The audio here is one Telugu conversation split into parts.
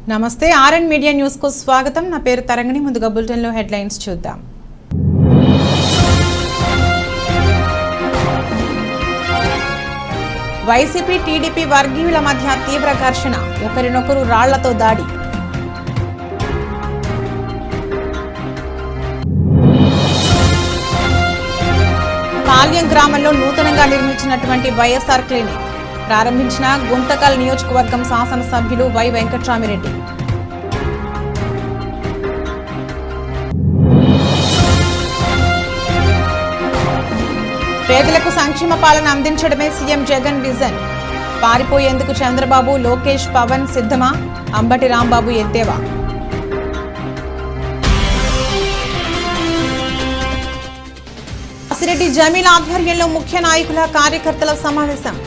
నమస్తే ఆర్ఎన్ మీడియా న్యూస్ కు స్వాగతం. నా పేరు తరంగిణి. ముందుగా బులెటిన్ లో హెడ్లైన్స్ చూద్దాం. వైసీపీ టీడీపీ వర్గీయుల మధ్య తీవ్ర ఘర్షణ, ఒకరినొకరు రాళ్లతో దాడి. పాల్యం గ్రామంలో నూతనంగా నిర్మించినటువంటి వైఎస్ఆర్ క్లినిక్ ప్రారంభించిన గుంతకల్ నియోజకవర్గం శాసనసభ్యులు వై వెంకట్రామిరెడ్డి. పేదలకు సంక్షేమ పాలన అందించడమే సీఎం జగన్ విజన్. పారిపోయేందుకు చంద్రబాబు, లోకేష్, పవన్ సిద్ధమా? అంబటి రాంబాబు ఎద్దేవా. సిరెడ్డి జమీల్ ఆధ్వర్యంలో ముఖ్య నాయకుల కార్యకర్తల సమావేశం.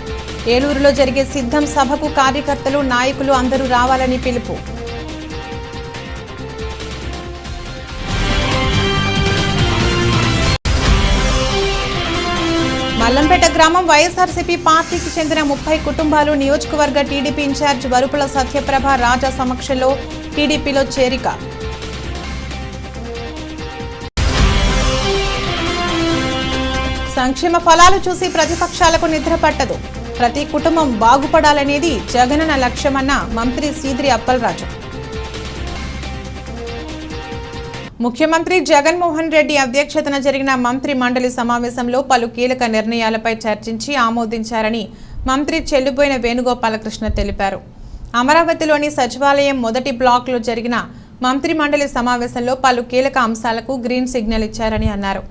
ఏలూరులో జరిగే సిద్ధం సభకు కార్యకర్తలు, నాయకులు అందరూ రావాలని పిలుపు. మల్లంపేట గ్రామం వైఎస్ఆర్సీపీ పార్టీకి చెందిన 30 కుటుంబాలు నియోజకవర్గ టీడీపీ ఇన్ఛార్జ్ వరుపుల సత్యప్రభ రాజా సమక్షంలో టీడీపీలో చేరిక. సంక్షేమ ఫలాలు చూసి ప్రతిపక్షాలకు నిద్ర పట్టదు. ప్రతి కుటుంబం బాగుపడాలనేది జగనన్న లక్ష్యమన్న మంత్రి సీదిరి అప్పలరాజు. ముఖ్యమంత్రి జగన్మోహన్ రెడ్డి అధ్యక్షతన జరిగిన మంత్రి మండలి సమావేశంలో పలు కీలక నిర్ణయాలపై చర్చించి ఆమోదించారని మంత్రి చెల్లుబోయిన వేణుగోపాలకృష్ణ తెలిపారు. అమరావతిలోని సచివాలయం మొదటి బ్లాక్లో జరిగిన మంత్రి మండలి సమావేశంలో పలు కీలక అంశాలకు గ్రీన్ సిగ్నల్ ఇచ్చారని అన్నారు.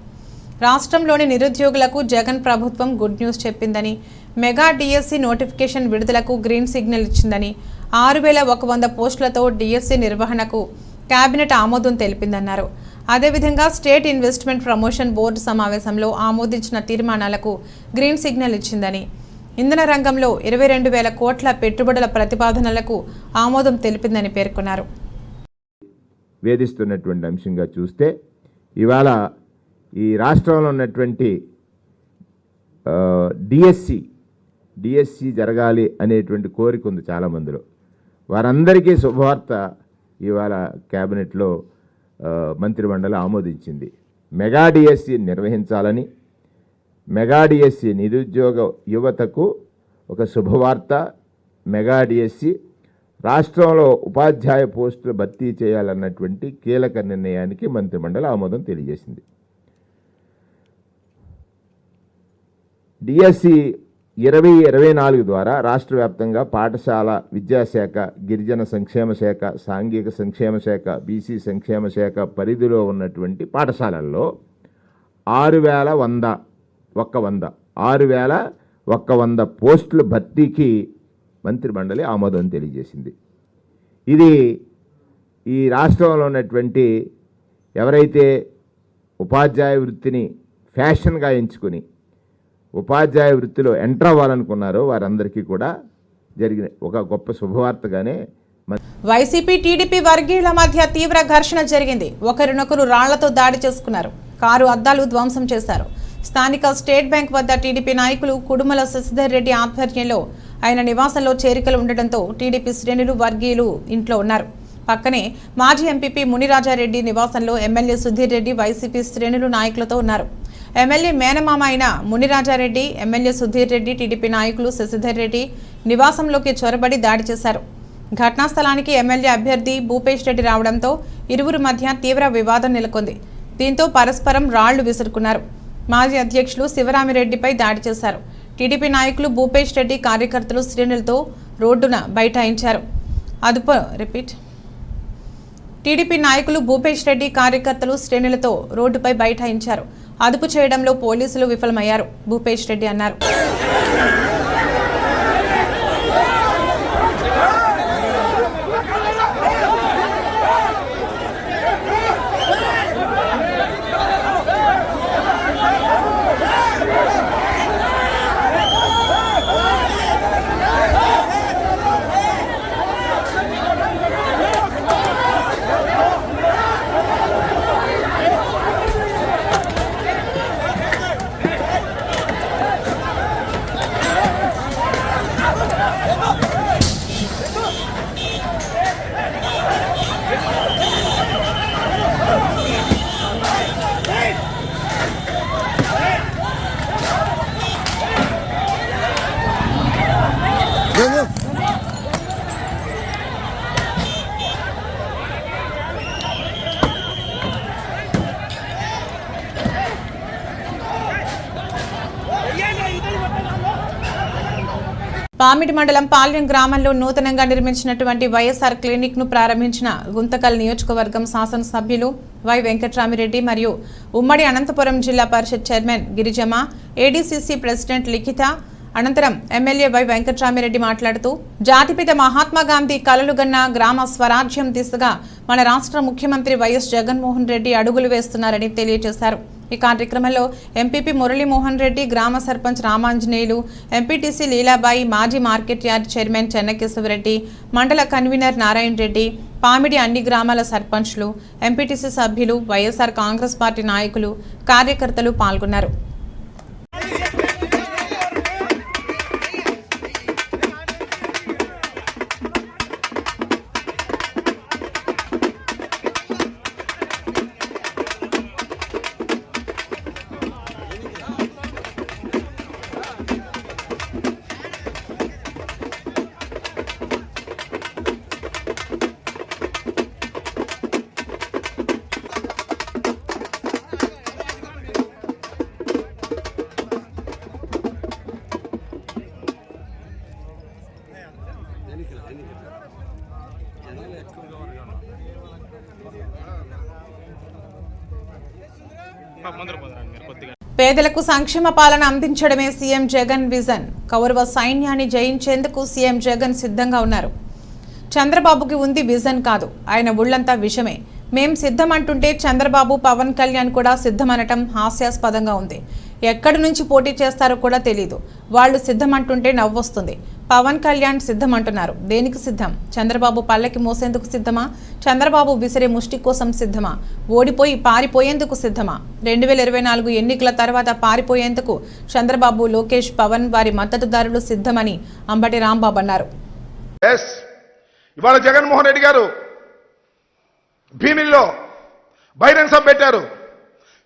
రాష్ట్రంలోని నిరుద్యోగులకు జగన్ ప్రభుత్వం గుడ్ న్యూస్ చెప్పిందని, మెగా డిఎస్సి నోటిఫికేషన్ విడుదలకు గ్రీన్ సిగ్నల్ ఇచ్చిందని, 6100 పోస్టులతో డిఎస్సి నిర్వహణకు కేబినెట్ ఆమోదం తెలిపిందన్నారు. అదేవిధంగా స్టేట్ ఇన్వెస్ట్మెంట్ ప్రమోషన్ బోర్డు సమావేశంలో ఆమోదించిన తీర్మానాలకు గ్రీన్ సిగ్నల్ ఇచ్చిందని, ఇంధన రంగంలో 22,000 కోట్ల పెట్టుబడుల ప్రతిపాదనలకు ఆమోదం తెలిపిందని పేర్కొన్నారు. వేధిస్తున్నటువంటి అంశంగా చూస్తే ఇవాళ ఈ రాష్ట్రంలో ఉన్నటువంటి డిఎస్సి జరగాలి అనేటువంటి కోరిక ఉంది చాలామందిలో. వారందరికీ శుభవార్త ఇవాళ కేబినెట్లో మంత్రిమండలి ఆమోదించింది. మెగా డిఎస్సి నిర్వహించాలని, మెగా డిఎస్సి నిరుద్యోగ యువతకు ఒక శుభవార్త. మెగా డిఎస్సి రాష్ట్రంలో ఉపాధ్యాయ పోస్టులు భర్తీ చేయాలన్నటువంటి కీలక నిర్ణయానికి మంత్రిమండలి ఆమోదం తెలియజేసింది. డిఎస్సి 2024 ద్వారా రాష్ట్ర వ్యాప్తంగా పాఠశాల విద్యాశాఖ, గిరిజన సంక్షేమ శాఖ, సాంఘిక సంక్షేమ శాఖ, బీసీ సంక్షేమ శాఖ పరిధిలో ఉన్నటువంటి పాఠశాలల్లో 6,100 పోస్టుల భర్తీకి మంత్రిమండలి ఆమోదం తెలియజేసింది. ఇది ఈ రాష్ట్రంలో ఉన్నటువంటి ఎవరైతే ఉపాధ్యాయ వృత్తిని ఫ్యాషన్గా ఎంచుకుని ఉపాధ్యాయ వృత్తిలో ఎంటర్ అవ్వాలనుకున్నారో వారందరికీ కూడా జరిగిన ఒక గొప్ప శుభవార్తగానే. వైసీపీ టీడీపీ వర్గీయుల మధ్య తీవ్ర ఘర్షణ జరిగింది. ఒకరినొకరు రాళ్లతో దాడి చేసుకున్నారు. కారు అద్దాలు ధ్వంసం చేశారు. స్థానిక స్టేట్ బ్యాంక్ వద్ద టీడీపీ నాయకులు కుడుమల శశిధర్ రెడ్డి ఆధ్వర్యంలో ఆయన నివాసంలో చేరికలు ఉండడంతో టీడీపీ శ్రేణులు, వర్గీయులు ఇంట్లో ఉన్నారు. పక్కనే మాజీ ఎంపీపీ మునిరాజారెడ్డి నివాసంలో ఎమ్మెల్యే సుధీర్ రెడ్డి వైసీపీ శ్రేణులు, నాయకులతో ఉన్నారు. ఎమ్మెల్యే మేనమామ అయిన మునిరాజారెడ్డి, ఎమ్మెల్యే సుధీర్ రెడ్డి, టీడీపీ నాయకులు శశిధర్ రెడ్డి నివాసంలోకి చొరబడి దాడి చేశారు. ఘటనా స్థలానికి ఎమ్మెల్యే అభ్యర్థి భూపేష్ రెడ్డి రావడంతో ఇరువురి మధ్య తీవ్ర వివాదం నెలకొంది. దీంతో పరస్పరం రాళ్లు విసురుకున్నారు. మాజీ అధ్యక్షులు శివరామిరెడ్డిపై దాడి చేశారు. టీడీపీ నాయకులు భూపేష్ రెడ్డి కార్యకర్తలు శ్రేణులతో రోడ్డున బైఠాయించారు. టీడీపీ నాయకులు భూపేష్ రెడ్డి కార్యకర్తలు శ్రేణులతో రోడ్డుపై బైఠాయించారు. అదుపు చేయడంలో పోలీసులు విఫలమయ్యారు. భూపేష్ రెడ్డి అన్నారు. పామిడి మండలం పాల్యం గ్రామంలో నూతనంగా నిర్మించినటువంటి వైఎస్ఆర్ క్లినిక్ ను ప్రారంభించిన గుంతకల్ నియోజకవర్గం శాసనసభ్యులు వై వెంకట్రామిరెడ్డి మరియు ఉమ్మడి అనంతపురం జిల్లా పరిషత్ చైర్మన్ గిరిజమ్మ, ఏడీసీసీ ప్రెసిడెంట్ లిఖిత అనంతరం ఎమ్మెల్యే వై వెంకట్రామిరెడ్డి మాట్లాడుతూ జాతిపిత మహాత్మా గాంధీ కలలుగన్న గ్రామ స్వరాజ్యం దిశగా మన రాష్ట్ర ముఖ్యమంత్రి వైఎస్ జగన్మోహన్ రెడ్డి అడుగులు వేస్తున్నారని తెలియజేశారు. ఈ కార్యక్రమంలో ఎంపీపీ మురళీమోహన్ రెడ్డి, గ్రామ సర్పంచ్ రామాంజనేయులు, ఎంపీటీసీ లీలాబాయి, మాజీ మార్కెట్ యార్డ్ చైర్మన్ చెన్నకేశవరెడ్డి, మండల కన్వీనర్ నారాయణ రెడ్డి, పామిడి అన్ని గ్రామాల సర్పంచ్లు, ఎంపీటీసీ సభ్యులు, వైఎస్ఆర్ కాంగ్రెస్ పార్టీ నాయకులు, కార్యకర్తలు పాల్గొన్నారు. పేదలకు సంక్షేమ పాలన అందించడమే సీఎం జగన్ విజన్. కౌరవ సైన్యాన్ని జయించేందుకు సీఎం జగన్ సిద్ధంగా ఉన్నారు. చంద్రబాబుకి ఉంది విజన్ కాదు, ఆయన ఒళ్లంతా విషమే. మేం సిద్ధమంటుంటే చంద్రబాబు, పవన్ కళ్యాణ్ కూడా సిద్ధమనటం హాస్యాస్పదంగా ఉంది. ఎక్కడి నుంచి పోటీ చేస్తారో కూడా తెలీదు. వాళ్ళు సిద్ధమంటుంటే నవ్వొస్తుంది. పవన్ కళ్యాణ్ సిద్ధమంటున్నారు. దేనికి సిద్ధం? చంద్రబాబు పల్లకి మోసేందుకు సిద్ధమా? చంద్రబాబు విసిరే ముష్టి కోసం సిద్ధమా? ఓడిపోయి పారిపోయేందుకు సిద్ధమా? 2024 ఎన్నికల తర్వాత పారిపోయేందుకు చంద్రబాబు, లోకేష్, పవన్ వారి మద్దతుదారులు సిద్ధమని అంబటి రాంబాబు అన్నారు. ఇవాళ జగన్మోహన్ రెడ్డి గారు భీమిలిలో బహిరంగ సభ పెట్టారు.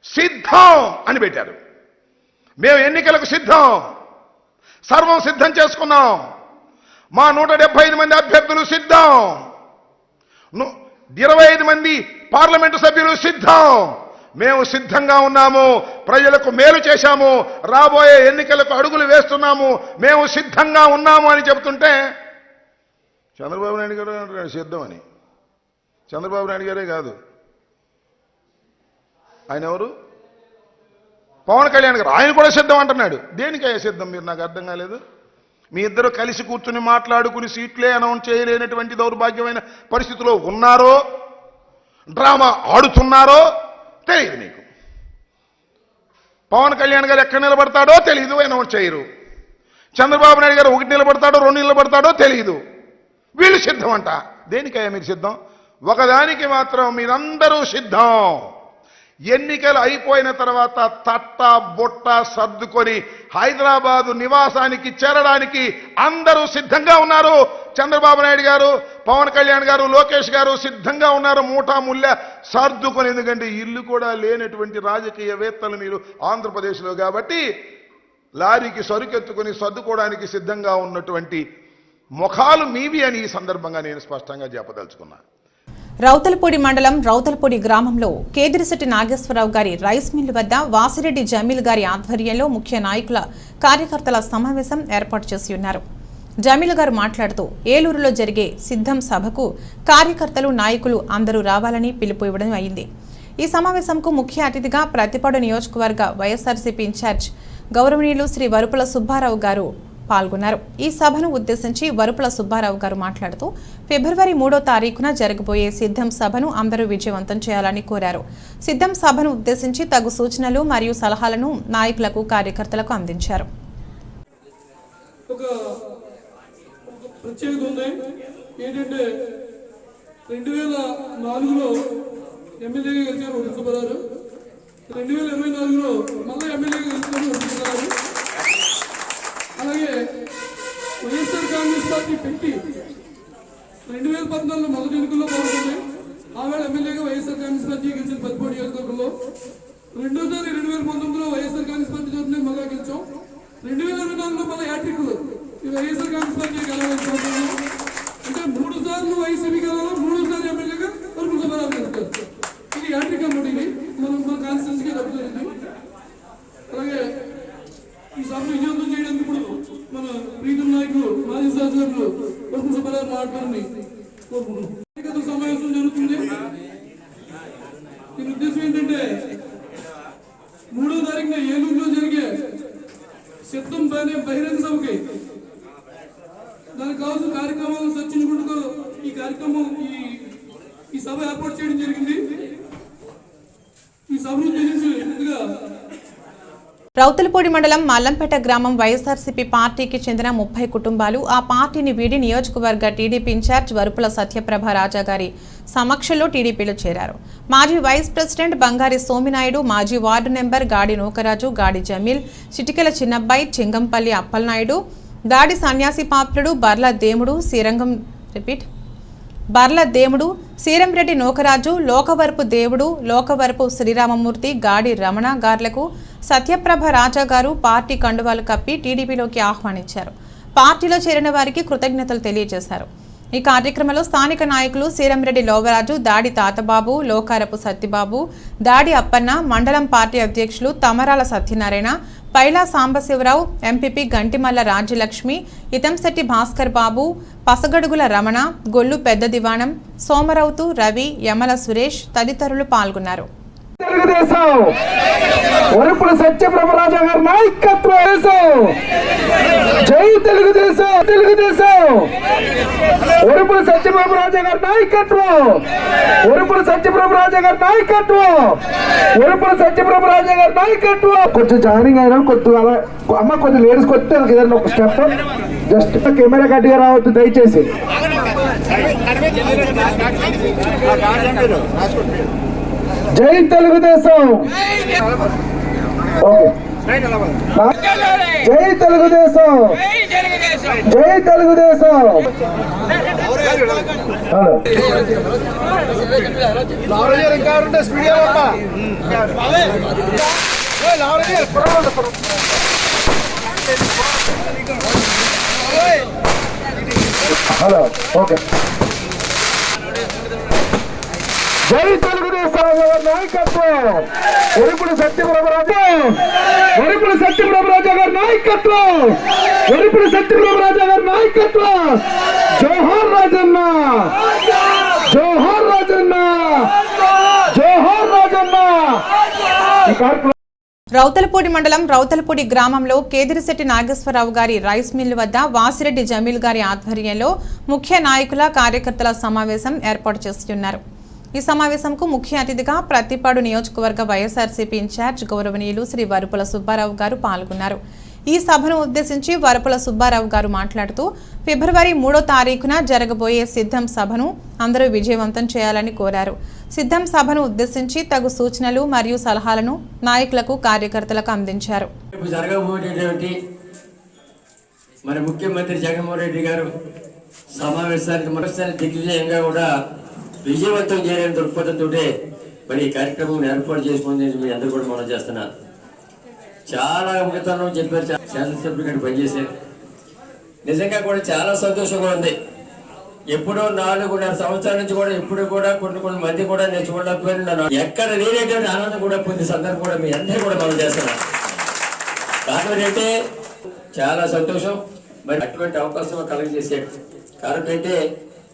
సిద్ధం అని పెట్టారు. మేము ఎన్నికలకు సిద్ధం, సర్వం సిద్ధం చేసుకున్నాం. మా 175 మంది అభ్యర్థులు సిద్ధం, 25 మంది పార్లమెంటు సభ్యులు సిద్ధం. మేము సిద్ధంగా ఉన్నాము. ప్రజలకు మేలు చేశాము. రాబోయే ఎన్నికలకు అడుగులు వేస్తున్నాము. మేము సిద్ధంగా ఉన్నాము అని చెబుతుంటే చంద్రబాబు నాయుడు గారు అంటున్నాడు సిద్ధం అని. చంద్రబాబు నాయుడు గారే కాదు, ఆయన ఎవరు? పవన్ కళ్యాణ్ గారు, ఆయన కూడా సిద్ధం అంటున్నాడు. దేనికయ్యా సిద్ధం? మీరు నాకు అర్థం కాలేదు. మీ ఇద్దరు కలిసి కూర్చుని మాట్లాడుకుని సీట్లే అనౌన్స్ చేయలేనటువంటి దౌర్భాగ్యమైన పరిస్థితిలో ఉన్నారో, డ్రామా ఆడుతున్నారో తెలియదు మీకు. పవన్ కళ్యాణ్ గారు ఎక్కడ నిలబడతాడో తెలియదు, అనౌన్స్ చేయరు. చంద్రబాబు నాయుడు గారు 1 నిలబడతాడో 2 నిలబడతాడో తెలియదు. వీళ్ళు సిద్ధం అంట. దేనికయ్యా మీరు సిద్ధం? ఒకదానికి మాత్రం మీరందరూ సిద్ధం. ఎన్నికలు అయిపోయిన తర్వాత తట్ట బొట్ట సర్దుకొని హైదరాబాదు నివాసానికి చేరడానికి అందరూ సిద్ధంగా ఉన్నారు. చంద్రబాబు నాయుడు గారు, పవన్ కళ్యాణ్ గారు, లోకేష్ గారు సిద్ధంగా ఉన్నారు. మూటా ముల్లె సర్దుకొని. ఎందుకంటే ఇల్లు కూడా లేనటువంటి రాజకీయవేత్తలు మీరు ఆంధ్రప్రదేశ్లో కాబట్టి లారీకి సరుకెత్తుకొని సర్దుకోవడానికి సిద్ధంగా ఉన్నటువంటి ముఖాలు మీవి అని ఈ సందర్భంగా నేను స్పష్టంగా చెప్పదలుచుకున్నా. రౌతలపూడి మండలం రౌతలపూడి గ్రామంలో కేదిరిశెట్టి నాగేశ్వరరావు గారి రైస్ మిల్లు వద్ద వాసిరెడ్డి జమీల్ గారి ఆధ్వర్యంలో ముఖ్య నాయకుల, కార్యకర్తల సమావేశం ఏర్పాటు చేసి ఉన్నారు. జమీల్ గారు మాట్లాడుతూ ఏలూరులో జరిగే సిద్ధం సభకు కార్యకర్తలు, నాయకులు అందరూ రావాలని పిలుపు ఇవ్వడం అయింది. ఈ సమావేశంకు ముఖ్య అతిథిగా ప్రతిపాడు నియోజకవర్గ వైఎస్ఆర్సీపీ ఇన్ఛార్జ్ గౌరవనీయులు శ్రీ వరుపుల సుబ్బారావు గారు పాల్గొన్నారు. ఈ సభను ఉద్దేశించి వరుపుల సుబ్బారావు గారు మాట్లాడుతూ ఫిబ్రవరి 3వ తారీఖున జరగబోయే సిద్ధం సభను అందరూ విజయవంతం చేయాలని కోరారు. సిద్ధం సభను ఉద్దేశించి తగు సూచనలు మరియు సలహాలను నాయకులకు, కార్యకర్తలకు అందించారు. ఒక ప్రత్యేకత ఉంది. ఏంటంటే 2004లో ఎమ్మెల్యేగా గెలిచారు వరుపుల సుబ్బారావు. 2024లో మళ్ళీ ఎమ్మెల్యేగా గెలిచారు వరుపుల సుబ్బారావు. అలాగే వైఎస్ఆర్ కాంగ్రెస్ పార్టీ పెట్టి 2014లో మొదటి ఎన్నికల్లో పాల్గొంది. ఆవేళ ఎమ్మెల్యేగా వైఎస్ఆర్ కాంగ్రెస్ పార్టీ గెలిచిన పత్తిపాడు నియోజకవర్గంలో. రెండోసారి 2019లో వైఎస్ఆర్ కాంగ్రెస్ పార్టీ తరఫున మళ్ళా గెలిచాం. 2024లో మళ్ళీ హ్యాట్రిక్లు ఈ వైఎస్ఆర్ కాంగ్రెస్ పార్టీ గెలవాలి. అంటే 3 సార్లు వైసీపీ గెలవాలి, 3సారి ఎమ్మెల్యేగా వరుపుల సుబ్బారావు గెలుస్తారు. ఇది హ్యాట్రిక్ అన్నమాట. ఇది మన కాన్స్టిట్యూన్సీగా జరుగుతుంది. అలాగే ఈ సభను విజయవంతం చేయడానికి మన ప్రీతం నాయకులు కోరుకుంటున్నాం. సమావేశం జరుగుతుంది. దీని ఉద్దేశం ఏంటంటే 3వ తారీఖున ఏలూరులో జరిగే సిద్ధం బహిరంగ సభకి దానికి కావాల్సిన కార్యక్రమాలను చర్చించుకుంటూ ఈ కార్యక్రమం ఈ సభ ఏర్పాటు చేయడం జరిగింది. ఈ సభను ఉద్దేశించి ముందుగా రౌతులపూడి మండలం మల్లంపేట గ్రామం వైఎస్ఆర్సీపీ పార్టీకి చెందిన 30 కుటుంబాలు ఆ పార్టీని వీడి నియోజకవర్గ టీడీపీ ఇన్ఛార్జ్ వరుపుల సత్యప్రభ రాజా గారి సమక్షంలో టీడీపీలో చేరారు. మాజీ వైస్ ప్రెసిడెంట్ బంగారి సోమినాయుడు, మాజీ వార్డు నెంబర్ గాడి నూకరాజు, గాడి జమీల్, చిటికెల చిన్నబ్బాయి, చింగంపల్లి అప్పలనాయుడు, గాడి సన్యాసి పాత్రుడు, బర్ల దేముడు, సీరంరెడ్డి నూకరాజు, లోకవరపు దేవుడు, లోకవరపు శ్రీరామమూర్తి, గాడి రమణ గార్లకు సత్యప్రభ రాజా గారు పార్టీ కండువాలు కప్పి టీడీపీలోకి ఆహ్వానించారు. పార్టీలో చేరిన వారికి కృతజ్ఞతలు తెలియజేశారు. ఈ కార్యక్రమంలో స్థానిక నాయకులు సీరంరెడ్డి లోవరాజు, దాడి తాతబాబు, లోకారపు సత్యబాబు, దాడి అప్పన్న, మండలం పార్టీ అధ్యక్షులు తమరాల సత్యనారాయణ, పైలా సాంబశివరావు, ఎంపీపీ గంటిమల్ల రాజ్యలక్ష్మి, ఇతంశెట్టి భాస్కర్ బాబు, పసగడుగుల రమణ, గొల్లు పెద్ద దివాణం, సోమరౌతు, రవి, యమల సురేష్ తదితరులు పాల్గొన్నారు. తెలుగుదేశం వరుపుల సత్యప్రభ రాజా గారి నాయకత్వం. జై తెలుగుదేశం. తెలుగుదేశం వరుపుల సత్యప్రభ రాజా గారి నాయకత్వం. వరుపుల సత్యప్రభ రాజా గారి నాయకత్వం. వరుపుల సత్యప్రభ రాజా గారి నాయకత్వం. కొంచెం జాయినింగ్ అయినా కొద్దిగా అమ్మ కొంచెం లేడీస్ కొత్తే ఏదైనా ఒక స్టెప్ జస్ట్ కెమెరా గట్టిగా రావద్దు దయచేసి. జై తెలుగుదేశం. జై తెలుగుదేశం. జై తెలుగుదేశం. Hello okay. జై తెలుగుదేశం నాయకత్వం. వరుపుల సత్యప్రభ రాజా. వరుపుల సత్యప్రభ రాజా గారి నాయకత్వం. వరుపుల సత్యప్రభ రాజా గారి నాయకత్వం. జోహార్ రాజన్న. జోహార్ రాజన్న. జోహార్ రాజన్న. రౌతలపూడి మండలం రౌతలపూడి గ్రామంలో కేదిరిశెట్టి నాగేశ్వరరావు గారి రైస్ మిల్లు వద్ద వాసిరెడ్డి జమీల్ గారి ఆధ్వర్యంలో ముఖ్య నాయకుల కార్యకర్తల సమావేశం ఏర్పాటు చేస్తున్నారు. ఈ సమావేశంకు ముఖ్య అతిథిగా ప్రతిపాడు నియోజకవర్గ వైఎస్ఆర్సీపీ ఇన్ఛార్జ్ గౌరవనీయులు శ్రీ వరుపుల సుబ్బారావు గారు పాల్గొన్నారు. ఈ సభను ఉద్దేశించి వరుపుల సుబ్బారావు గారు మాట్లాడుతూ ఫిబ్రవరి 3వ తారీఖున జరగబోయే సిద్ధం సభను అందరూ విజయవంతం చేయాలని కోరారు. సిద్ధం సభను ఉద్దేశించి తగు సూచనలు మరియు సలహాలను నాయకులకు కార్యకర్తలకు అందించారు. మరి ముఖ్యమంత్రి జగన్మోహన్ రెడ్డి గారు సమావేశానికి మరోసారి దిగ్విజయంగా కూడా విజయవంతం చేయాలని దృక్పథంతో మరి ఈ కార్యక్రమం ఏర్పాటు చేసుకుని మీ అందరూ కూడా మనం చేస్తున్నారు. చాలా మిగతాను చెప్పారు, శాసనసభ్యులు గారు పనిచేశారు. నిజంగా కూడా చాలా సంతోషంగా ఉంది. ఎప్పుడో 4.5 సంవత్సరాల నుంచి కూడా ఇప్పుడు కూడా కొన్ని మంది కూడా నేను చూడలేకపోయినా ఎక్కడ లేనటువంటి ఆనందం కూడా పొందే సందర్భం కూడా మీ అందరూ కూడా మనం చేస్తున్నారు. కారణం ఏంటంటే చాలా సంతోషం. మరి అటువంటి అవకాశం కలగజేసాడు. కారణం ఏంటంటే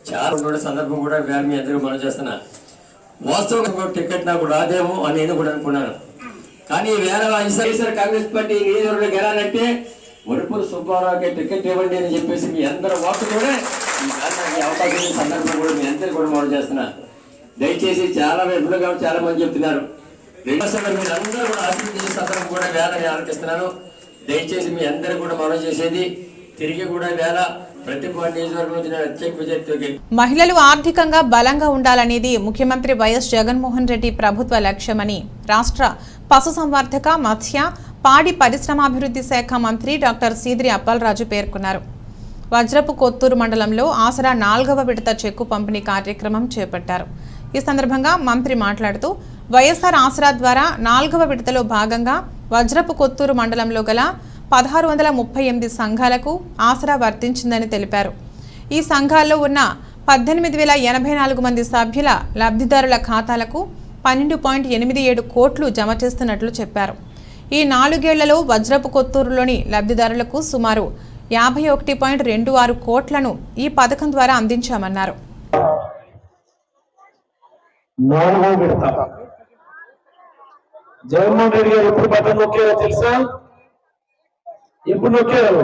చాలా సందర్భం కూడా మీ అందరూ మనం చేస్తున్నా. వాస్తవంగా టికెట్ నాకు రాదేమో అని నేను కూడా అనుకున్నాను. కానీ వేళ వైఎస్ఆర్ కాంగ్రెస్ పార్టీ నియోజకవర్గం గెలాలంటే వరుపుల సుబ్బారావుకి టికెట్ ఇవ్వండి అని చెప్పేసి మీ అందరూ వాకు కూడా ఈ అవకాశం సందర్భం కూడా మీ అందరూ కూడా మనం చేస్తున్నా. దయచేసి చాలా విపులుగా చాలా మంది చెప్తున్నారు. మీరు అందరూ కూడా ఆశీర్వదించే సందర్భం కూడా వేళ ఆలోచిస్తున్నాను. దయచేసి మీ అందరూ కూడా మనం చేసేది తిరిగి కూడా వేళ మహిళలు ఆర్థికంగా బలంగా ఉండాలనేది ముఖ్యమంత్రి వైఎస్ జగన్మోహన్ రెడ్డి ప్రభుత్వ లక్ష్యమని రాష్ట్ర పశుసంవర్ధక, మత్స్య, పాడి పరిశ్రమాభివృద్ధి శాఖ మంత్రి డాక్టర్ సీదిరి అప్పలరాజు పేర్కొన్నారు. వజ్రపు కొత్తూరు మండలంలో ఆసరా 4వ విడత చెక్కు పంపిణీ కార్యక్రమం చేపట్టారు. ఈ సందర్భంగా మంత్రి మాట్లాడుతూ వైఎస్ఆర్ ఆసరా ద్వారా 4వ విడతలో భాగంగా వజ్రపు కొత్తూరు మండలంలో గల 1638 సంఘాలకు ఆసరా వర్తించిందని తెలిపారు. ఈ సంఘాల్లో ఉన్న 18,084 మంది సభ్యుల లబ్ధిదారుల ఖాతాలకు 12.87 కోట్లు జమ చేస్తున్నట్లు చెప్పారు. ఈ 4 ఏళ్లలో వజ్రపు కొత్తూరులోని లబ్ధిదారులకు సుమారు 51.26 కోట్లను ఈ పథకం ద్వారా అందించామన్నారు. 4వ విడత. జగన్మోహన్ రెడ్డి గారు ఎప్పుడు బటన్ నొక్కారో తెలుసా? ఎప్పుడు నొక్కారు?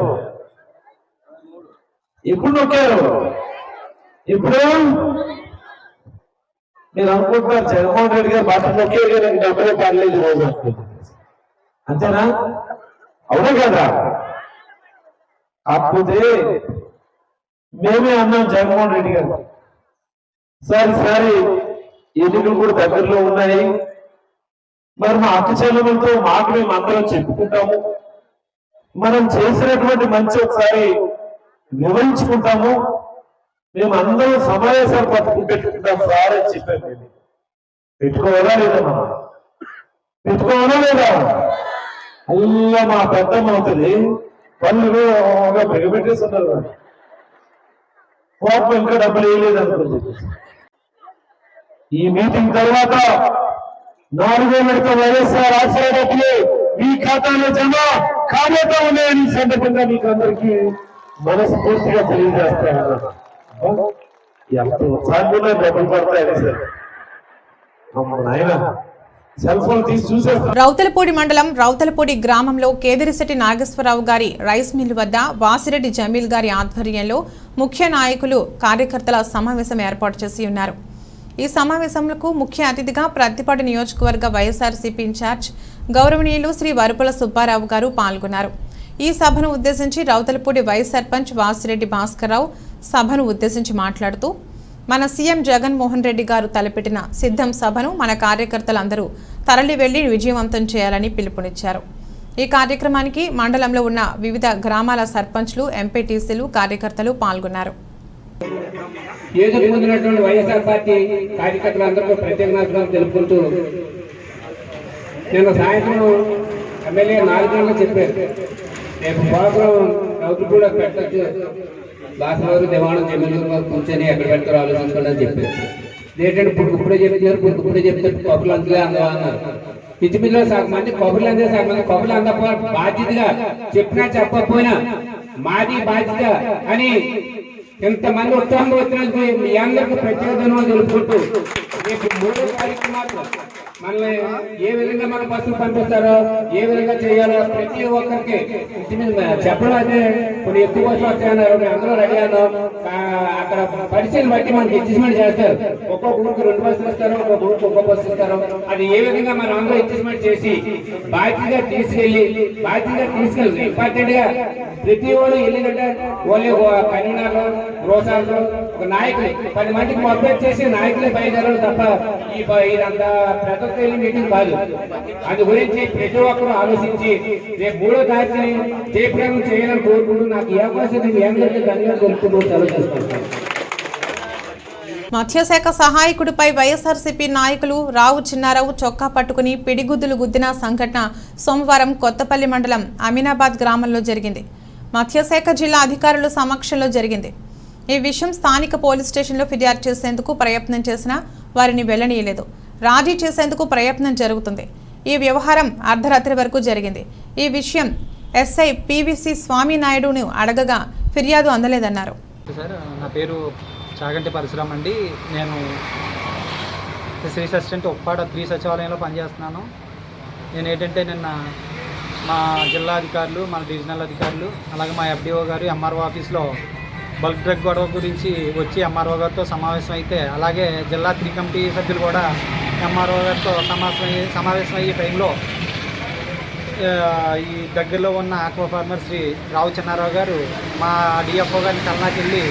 ఇప్పుడు మీరు అనుకుంటున్నారు జగన్మోహన్ రెడ్డి గారు బటన్ నొక్కారు కానీ డబ్బులే పడలేదు రోజు. అంతేనా? అవునా కదా? కాకపోతే మేమే అన్నాం జగన్మోహన్ రెడ్డి గారు, ఈసారి ఎన్నికలు కూడా దగ్గరలో ఉన్నాయి, మరి మా అక్క చెల్లెలతో మాకు మేము అందరం చెప్పుకుంటాము, మనం చేసినటువంటి మంచి ఒకసారి వివరించుకుంటాము, మేము అందరం సమావేశాలు పెట్టుకుంటాం సార్ అని చెప్పాను. నేను పెట్టుకోవాలా లేదా? అల్లా మా పెద్దమ్మ అవుతుంది, పనులు బిగబెట్టేస్తున్నారు, కోపం ఇంకా డబ్బులు వేయలేదు అనుకుంటుంది. ఈ మీటింగ్ తర్వాత 4వ విడత వైఎస్ఆర్ ఆసరా డబ్బులు మీ ఖాతాలో జమ కాబోతా ఉన్నాయని సందర్భంగా మీకు అందరికీ మనస్ఫూర్తిగా తెలియజేస్తాను. ఎంత ఉత్సాహంగా డబ్బులు పడతాయని సార్ ఆయన సెల్ ఫోన్ తీసి చూసేస్తాను. రౌతలపూడి మండలం రౌతలపూడి గ్రామంలో కేదిరిశెట్టి నాగేశ్వరరావు గారి రైస్ మిల్ వద్ద వాసిరెడ్డి జమీల్ గారి ఆధ్వర్యంలో ముఖ్య నాయకులు కార్యకర్తల సమావేశం ఏర్పాటు చేసి ఉన్నారు. ఈ సమావేశంలో ముఖ్య అతిథిగా ప్రత్తిపాడు నియోజకవర్గ వైఎస్ఆర్సీపీ ఇన్ఛార్జ్ గౌరవనీయులు శ్రీ వరుపుల సుబ్బారావు గారు పాల్గొన్నారు. ఈ సభను ఉద్దేశించి రౌతలపూడి వైస్ సర్పంచ్ వాసిరెడ్డి భాస్కర్రావు సభను ఉద్దేశించి మాట్లాడుతూ, మన సీఎం జగన్మోహన్ రెడ్డి గారు తలపెట్టిన సిద్ధం సభను మన కార్యకర్తలందరూ తరలి వెళ్లి విజయవంతం చేయాలని పిలుపునిచ్చారు. ఈ కార్యక్రమానికి మండలంలో ఉన్న వివిధ గ్రామాల సర్పంచ్లు, ఎంపీటీసీలు, కార్యకర్తలు పాల్గొన్నారు. పొందినటువంటి వైఎస్ఆర్ పార్టీ కార్యకర్తలందరూ ప్రత్యేక తెలుపుకుంటూ, నిన్న సాయంత్రం ఎమ్మెల్యే 4 గంటలకు చెప్పారు, రేపు ప్రోగ్రాం రౌతులు పెట్టచ్చు, బాసవారు దివాణం జమీన్ కూర్చొని ఎక్కడ పెడతారో ఆలోచించుకోండి అని చెప్పారు. ఏంటంటే ఇప్పుడే చెప్తే కబుర్లు అందులో అందవా అన్నారు. పిచ్చిపిల్లో సగం మంది కబుర్లు అందే, సగం మంది కబుర్లు అందకపో బాధ్యతగా చెప్పినా చెప్పకపోయినా మాది బాధ్యత అని ఇంతమంది ఉత్సాహంగా వచ్చినందుకు మీ అందరికీ ప్రత్యేక ధన్యవాదాలు తెలుపుకుంటూ, రేపు 3వ తారీఖు మాత్రం మనల్ని ఏ విధంగా మన బస్సులు పంపిస్తారో, ఏ విధంగా చేయాలో ప్రతి ఒక్కరికి చెప్పడం అయితే కొన్ని ఎక్కువ బస్సులు వస్తాయన్నారు. అందరూ రెడీ అన్నాం. అక్కడ పరిస్థితిని బట్టి మనకి అడ్జస్ట్మెంట్ చేస్తారు. ఒక్కొక్క ఊరికి 2 బస్సులు ఇస్తారు, ఒక్కొక్క ఊరికి 1 బస్సు ఇస్తారు. అది ఏ విధంగా మనం అందరూ అడ్జస్ట్మెంట్ చేసి బాధ్యతగా తీసుకెళ్లి ఇంపార్టెంట్ గా ప్రతి వాళ్ళు వెళ్ళినట్టే ఓన్లీ కన్వీనర్లు, రోసాలు, ఒక నాయకులు 10 మందికి మొత్తం చేసి నాయకులే బయలుదేరారు తప్ప ఇదంతా ప్రతి ఒక్క మీటింగ్ కాదు. అందు గురించి ప్రతి ఒక్కరూ ఆలోచించి రేపు 3వ తారీఖుని జయప్రదం చేయాలని కోరుకుంటూ నాకు ఈ అవకాశం మీ అందరికీ ధన్యవాదాలు తెలుపుకుంటూ సెలవు తీసుకుంటాను. మత్స్యశాఖ సహాయకుడిపై వైఎస్ఆర్సీపీ నాయకులు రావు చిన్నారావు చొక్కా పట్టుకుని పిడిగుద్దులు గుద్దిన సంఘటన సోమవారం కొత్తపల్లి మండలం అమీనాబాద్ గ్రామంలో జరిగింది. మత్స్యశాఖ జిల్లా అధికారుల సమక్షంలో జరిగింది. ఈ విషయం స్థానిక పోలీస్ స్టేషన్లో ఫిర్యాదు చేసేందుకు ప్రయత్నం చేసినా వారిని వెళ్లనీయలేదు. రాజీ చేసేందుకు ప్రయత్నం జరుగుతుంది. ఈ వ్యవహారం అర్ధరాత్రి వరకు జరిగింది. ఈ విషయం ఎస్ఐ పివిసి స్వామినాయుడును అడగగా ఫిర్యాదు అందలేదన్నారు. సార్, నా పేరు చాగంటి పరశురామ్ అండి. నేను ఫిషరీస్ అసిస్టెంట్ ఉప్పాడ 3 సచివాలయంలో పనిచేస్తున్నాను. నేను ఏంటంటే నిన్న మా జిల్లా అధికారులు, మన డివిజనల్ అధికారులు, అలాగే మా FDO గారు ఎంఆర్ఓ ఆఫీస్లో బల్క్ డ్రగ్ గొడవ గురించి వచ్చి ఎంఆర్ఓ గారితో సమావేశం అయితే, అలాగే జిల్లా 3 కమిటీ సభ్యులు కూడా ఎంఆర్ఓ గారితో సమావేశం అయ్యే టైంలో ఈ దగ్గరలో ఉన్న ఆక్వా ఫార్మర్ శ్రీ రావు చిన్నారావు గారు మా డిఎఫ్ఓ గారిని కలనాకి వెళ్ళి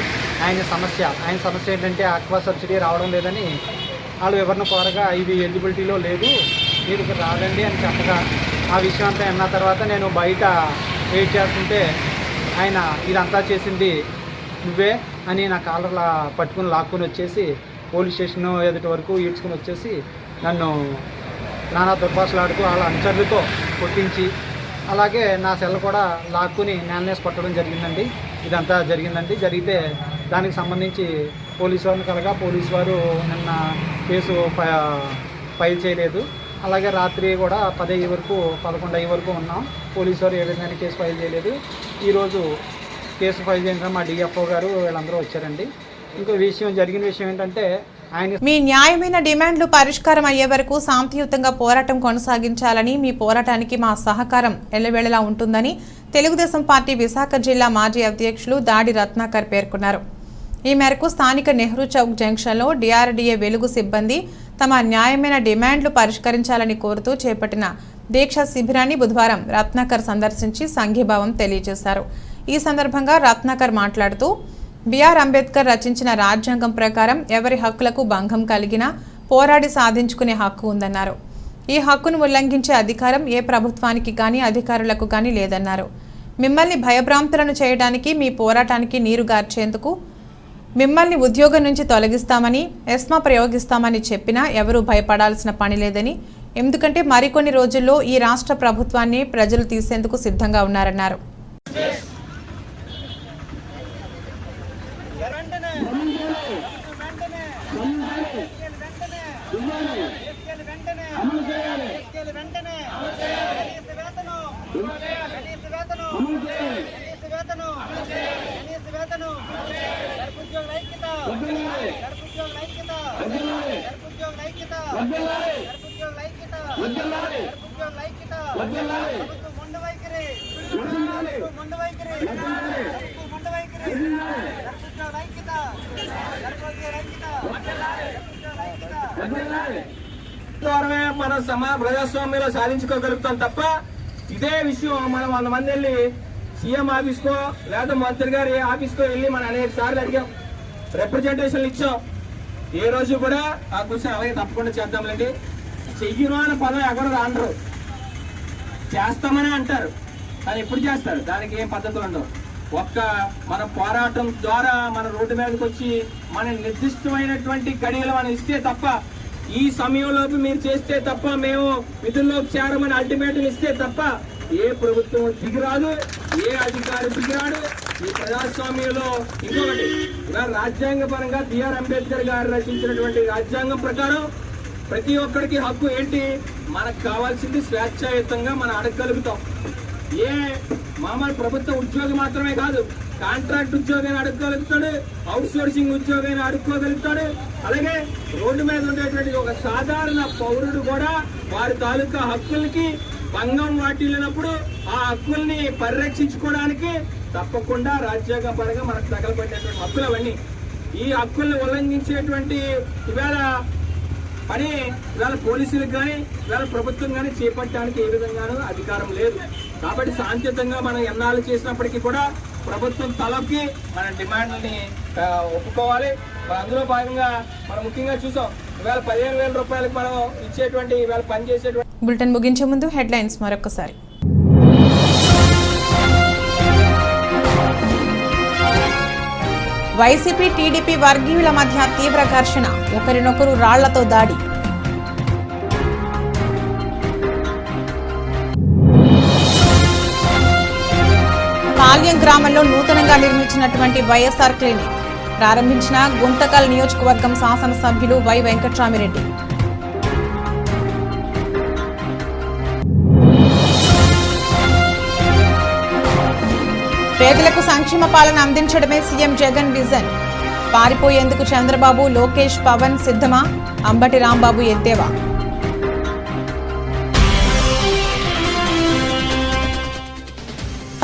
ఆయన సమస్య ఏంటంటే ఆక్వా సబ్సిడీ రావడం లేదని వాళ్ళు వివరణ కోరగా ఇది ఎలిజిబిలిటీలో లేదు, మీరు ఇక్కడ రాదండి అని చెప్పగా ఆ విషయం అంతా విన్న తర్వాత నేను బయట వెయిట్ చేస్తుంటే ఆయన ఇదంతా చేసింది నువ్వే అని నా కాలర్లా పట్టుకుని లాక్కుని వచ్చేసి పోలీస్ స్టేషన్ ఎదుటి వరకు ఈడ్చుకుని వచ్చేసి నన్ను నానా దుర్భాషలాడుతూ వాళ్ళ అనుచరులతో కొట్టించి, అలాగే నా సెల్ కూడా లాక్కుని నేలనేసి కొట్టడం జరిగిందండి. ఇదంతా జరిగిందండి. జరిగితే దానికి సంబంధించి పోలీసు వారిని కలగా పోలీసు వారు నిన్న కేసు ఫైల్ చేయలేదు. అలాగే రాత్రి కూడా 10 వరకు 11 వరకు ఉన్నాం. పోలీసు వారు ఏ విధంగా కేసు ఫైల్ చేయలేదు. ఈరోజు కేసు ఫైల్ చేసిన మా డిఎఫ్ఓ గారు వీళ్ళందరూ వచ్చారండి. ఇంకో విషయం జరిగిన విషయం ఏంటంటే ఆయన మీ న్యాయమైన డిమాండ్లు పరిష్కారం అయ్యే వరకు శాంతియుతంగా పోరాటం కొనసాగించాలని, మీ పోరాటానికి మా సహకారం ఎల్లవేళలా ఉంటుందని తెలుగుదేశం పార్టీ విశాఖ జిల్లా మాజీ అధ్యక్షులు దాడి రత్నాకర్ పేర్కొన్నారు. ఈ మేరకు స్థానిక నెహ్రూ చౌక్ జంక్షన్లో డిఆర్డీఏ వెలుగు సిబ్బంది తమ న్యాయమైన డిమాండ్లు పరిష్కరించాలని కోరుతూ చేపట్టిన దీక్షా శిబిరాన్ని బుధవారం రత్నాకర్ సందర్శించి సంఘీభావం తెలియజేశారు. ఈ సందర్భంగా రత్నాకర్ మాట్లాడుతూ బిఆర్ అంబేద్కర్ రచించిన రాజ్యాంగం ప్రకారం ఎవరి హక్కులకు భంగం కలిగినా పోరాడి సాధించుకునే హక్కు ఉందన్నారు. ఈ హక్కును ఉల్లంఘించే అధికారం ఏ ప్రభుత్వానికి కానీ అధికారులకు కానీ లేదన్నారు. మిమ్మల్ని భయభ్రాంతులను చేయడానికి, మీ పోరాటానికి నీరు గార్చేందుకు మిమ్మల్ని ఉద్యోగం నుంచి తొలగిస్తామని, ఎస్మా ప్రయోగిస్తామని చెప్పినా ఎవరూ భయపడాల్సిన పని లేదని, ఎందుకంటే మరికొన్ని రోజుల్లో ఈ రాష్ట్ర ప్రభుత్వాన్ని ప్రజలు తీసేందుకు సిద్ధంగా ఉన్నారన్నారు. ద్వారమే మన ప్రజాస్వామ్యంలో సాధించుకోగలుగుతాం తప్ప ఇదే విషయం మనం 100 మంది వెళ్ళి సీఎం ఆఫీస్కో లేదా మంత్రి గారి ఆఫీస్కో వెళ్ళి మనం అనేక సార్లు అడిగాం, రిప్రజెంటేషన్లు ఇచ్చాం. ఏ రోజు కూడా ఆ క్వశ్చన్ అలాగే తప్పకుండా చేద్దాంలేండి. చెయ్యను అనే పదం ఎవరు రాండ్రు, చేస్తామని అంటారు కానీ ఎప్పుడు చేస్తారు? దానికి ఏం పద్ధతులు ఉండవు. మన పోరాటం ద్వారా మన రోడ్డు మీదకి వచ్చి మన నిర్దిష్టమైనటువంటి గడియలు మనం ఇస్తే తప్ప, ఈ సమయంలోపు మీరు చేస్తే తప్ప, మేము విధుల్లోకి చేరమని అల్టిమేటం ఇస్తే తప్ప ఏ ప్రభుత్వం దిగిరాదు, ఏ అధికారి దిగిరాడు. ఈ ప్రజాస్వామ్యంలో ఇంకొకటి, రాజ్యాంగ పరంగా బిఆర్ అంబేద్కర్ గారు రచించినటువంటి రాజ్యాంగం ప్రకారం ప్రతి ఒక్కరికి హక్కు ఏంటి? మనకు కావాల్సింది స్వేచ్ఛాయుతంగా మనం అడగగలుగుతాం. ఏ మామూలు ప్రభుత్వ ఉద్యోగి మాత్రమే కాదు, కాంట్రాక్ట్ ఉద్యోగాన్ని అడుక్కోగలుగుతాడు, అవుట్ సోర్సింగ్ ఉద్యోగాన్ని అడుక్కోగలుగుతాడు. అలాగే రోడ్డు మీద ఉండేటువంటి ఒక సాధారణ పౌరుడు కూడా వారి తాలూకా హక్కులకి భంగం వాటిల్లినప్పుడు ఆ హక్కుల్ని పరిరక్షించుకోవడానికి తప్పకుండా రాజ్యాంగ పరంగా మనకు తగలబడినటువంటి హక్కులు అవన్నీ. ఈ హక్కుల్ని ఉల్లంఘించేటువంటి ఇవాళ పని ఇవాళ పోలీసులకు కానీ ఇవాళ ప్రభుత్వం కానీ చేపట్టడానికి ఏ విధంగానూ అధికారం లేదు. కాబట్టి శాంతియుతంగా మనం ఎన్నాళ్ళు చేసినప్పటికీ కూడా ప్రభుత్వం తలకి మన డిమాండ్ని ఒప్పుకోవాలి. అందులో భాగంగా మనం ముఖ్యంగా చూసాం, ఇవాళ 15,000 రూపాయలకు మనం ఇచ్చేటువంటి ఇవాళ పనిచేసేటువంటి. బులెటిన్ ముగించే ముందు హెడ్లైన్స్ మరొకసారి. వైసీపీ టీడీపీ వర్గీయుల మధ్య తీవ్ర ఘర్షణ, ఒకరినొకరు రాళ్లతో దాడి. పాల్యం గ్రామంలో నూతనంగా నిర్మించినటువంటి వైఎస్ఆర్ క్లినిక్ ప్రారంభించిన గుంతకల్ నియోజకవర్గం శాసనసభ్యులు వై వెంకట్రామిరెడ్డి. పేదలకు సంక్షేమ పాలన అందించడమే సీఎం జగన్ విజన్. పారిపోయేందుకు చంద్రబాబు, లోకేష్, పవన్ సిద్ధమా? అంబటి రాంబాబు ఎద్దేవా.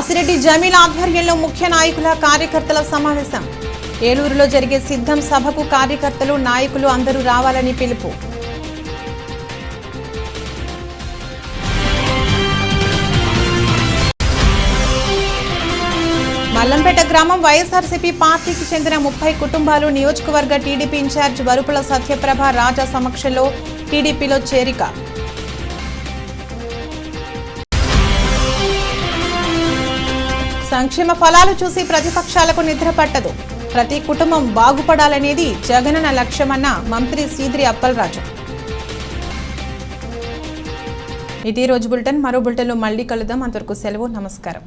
అసిరెడ్డి జమీల్ ఆధ్వర్యంలో ముఖ్య నాయకుల కార్యకర్తల సమావేశం. ఏలూరులో జరిగే సిద్ధం సభకు కార్యకర్తలు, నాయకులు అందరూ రావాలని పిలుపు. మల్లంపేట గ్రామం వైఎస్ఆర్సీపీ పార్టీకి చెందిన 30 కుటుంబాలు నియోజకవర్గ టీడీపీ ఇన్ఛార్జ్ వరుపుల సత్యప్రభ రాజా సమక్షంలో టీడీపీలో చేరిక. సంక్షేమ ఫలాలు చూసి ప్రతిపక్షాలకు నిద్ర పట్టదు. ప్రతి కుటుంబం బాగుపడాలనేది జగనన్న లక్ష్యమన్న మంత్రి సీదిరి అప్పలరాజు. ఇది రోజు బులెటిన్. మరో బులెటిన్లో మళ్ళీ కలుద్దాం. అంతవరకు సెలవు. నమస్కారం.